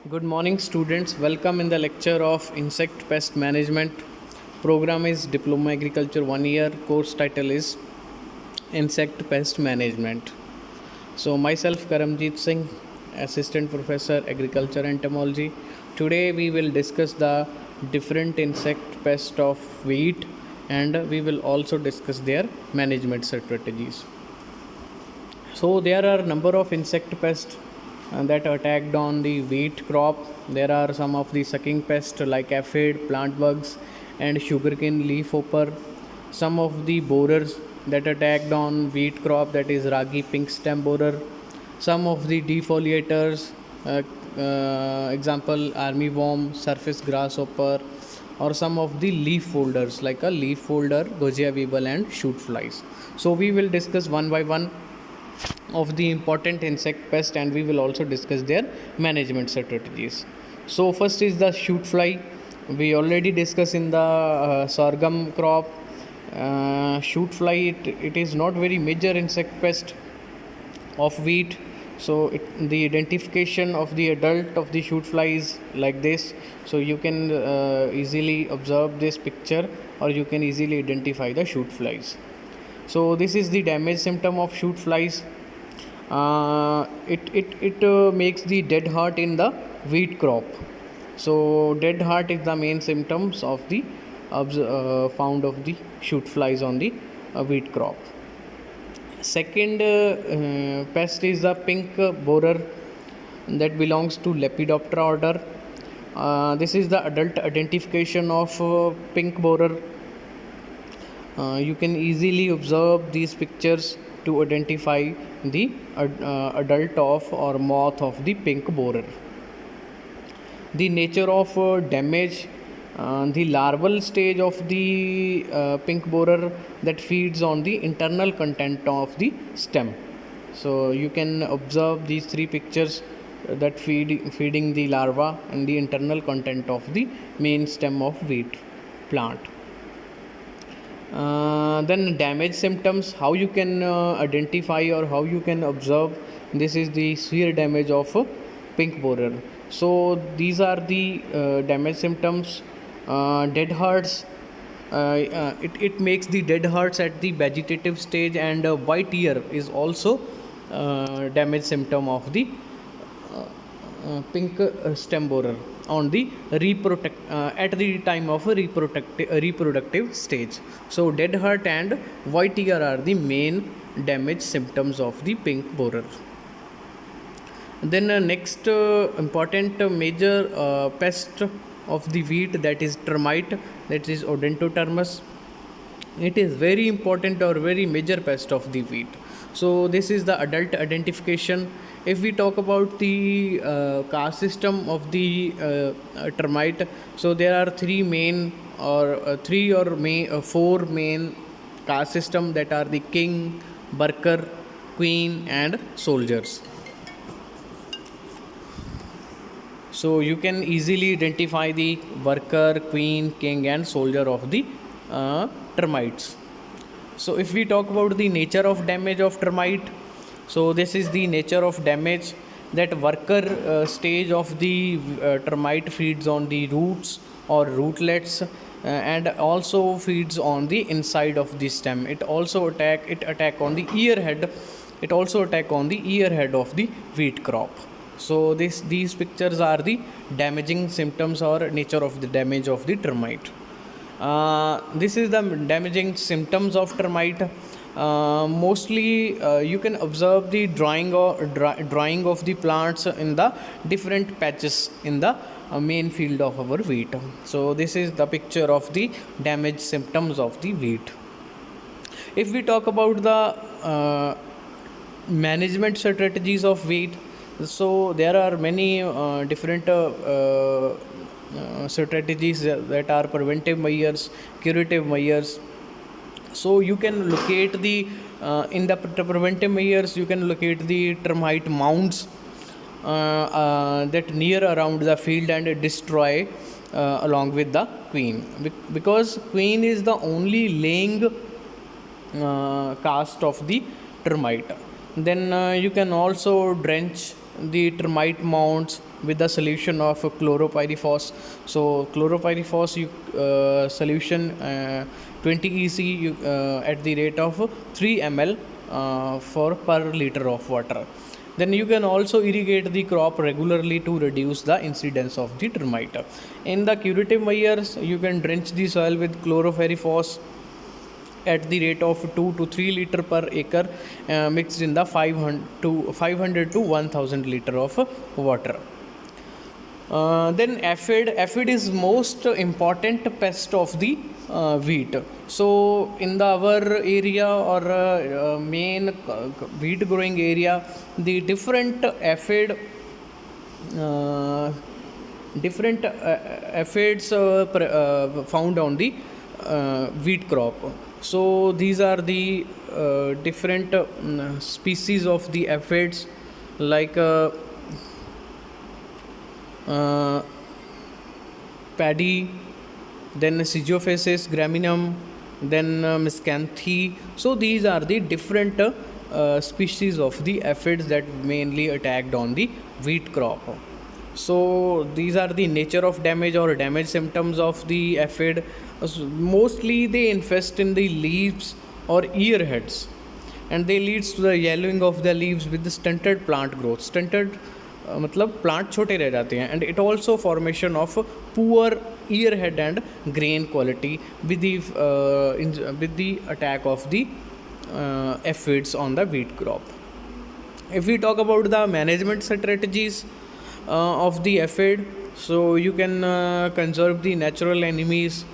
Good morning, students. Welcome in the lecture of Insect Pest Management. Program is Diploma Agriculture 1 year. Course title is Insect Pest Management. So, myself Karamjeet Singh, Assistant Professor Agriculture and Entomology. Today, we will discuss the different insect pests of wheat and we will also discuss their management strategies. So, there are number of insect pests that attacked on the wheat crop. There are some of the sucking pests like aphid, plant bugs, and sugarcane leaf hopper. Some of the borers that attacked on wheat crop, that is ragi pink stem borer. Some of the defoliators, example army worm, surface grasshopper, or some of the leaf folders like a leaf folder, gojia weevil, and shoot flies. So we will discuss one by one of the important insect pest and we will also discuss their management strategies. So first is the shoot fly. We already discussed in the sorghum crop. Shoot fly, it is not very major insect pest of wheat. So the identification of the adult of the shoot fly is like this. So you can easily observe this picture or you can easily identify the shoot flies. So this is the damage symptom of shoot flies. It makes the dead heart in the wheat crop. So dead heart is the main symptoms of the found of the shoot flies on the wheat crop. Second pest is the pink borer that belongs to Lepidoptera order. This is the adult identification of pink borer. You can easily observe these pictures to identify the adult of or moth of the pink borer. The nature of damage, the larval stage of the pink borer that feeds on the internal content of the stem. So you can observe these three pictures that feeding the larva and the internal content of the main stem of wheat plant. Then damage symptoms, how you can identify or how you can observe. This is the severe damage of pink borer. So these are the damage symptoms. Dead hearts, it makes the dead hearts at the vegetative stage, and white ear is also damage symptom of the pink stem borer on the at the time of a reproductive stage. So dead heart and white ear are the main damage symptoms of the pink borer. Then next important major pest of the wheat, that is termite, that is Odontotermus. It is very important or very major pest of the wheat. So this is the adult identification. If we talk about the caste system of the termite, so there are four main caste system, that are the king, worker, queen, and soldiers. So you can easily identify the worker, queen, king, and soldier of the termites. So if we talk about the nature of damage of termite, so this is the nature of damage, that worker stage of the termite feeds on the roots or rootlets, and also feeds on the inside of the stem. It also attack on the ear head. It also attack on the ear head of the wheat crop. So these pictures are the damaging symptoms or nature of the damage of the termite. This is the damaging symptoms of termite. Mostly you can observe the drying of the plants in the different patches in the main field of our wheat. So this is the picture of the damage symptoms of the wheat. If we talk about the management strategies of wheat, so there are many different strategies that are preventive measures, curative measures. So you can locate the in the preventive measures, you can locate the termite mounds that near around the field and destroy along with the queen, because queen is the only laying caste of the termite. Then you can also drench the termite mounds with the solution of chloropyrifos. So chloropyrifos solution 20 EC at the rate of 3 ml for per liter of water. Then you can also irrigate the crop regularly to reduce the incidence of the termite. In the curative measures, you can drench the soil with chloropyrifos at the rate of 2 to 3 liter per acre, mixed in the 500 to 1000 liter of water. Then aphid is most important pest of the wheat. So in the our area or main wheat growing area, the different aphids found on the wheat crop. So these are the different species of the aphids, like paddy, then Sigophasis graminum, then miscanthus. So these are the different species of the aphids that mainly attacked on the wheat crop. So these are the nature of damage or damage symptoms of the aphid. Mostly they infest in the leaves or ear heads, and they leads to the yellowing of the leaves with the stunted plant growth. Stunted मतलब plant छोटे रह जाते हैं, and it also formation of poor year head and grain quality with the attack of the aphids on the wheat crop. If we talk about the management strategies of the aphid, so you can conserve the natural enemies,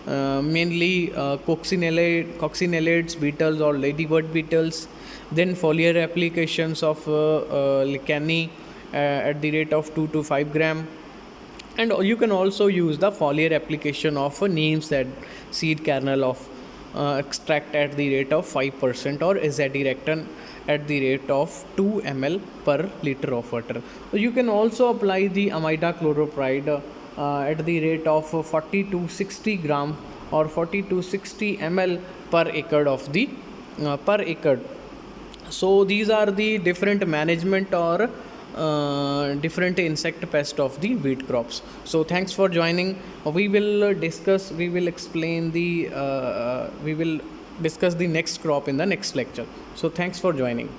mainly coccinellids beetles or ladybird beetles, then foliar applications of licheni at the rate of 2 to 5 gram, and you can also use the foliar application of neem seed kernel of extract at the rate of 5% or azadirachtin at the rate of 2 ml per liter of water. You can also apply the imidacloprid at the rate of 40 to 60 gram or 40 to 60 ml per acre of the per acre. So these are the different management or different insect pest of the wheat crops. So thanks for joining. We will discuss the next crop in the next lecture. So thanks for joining.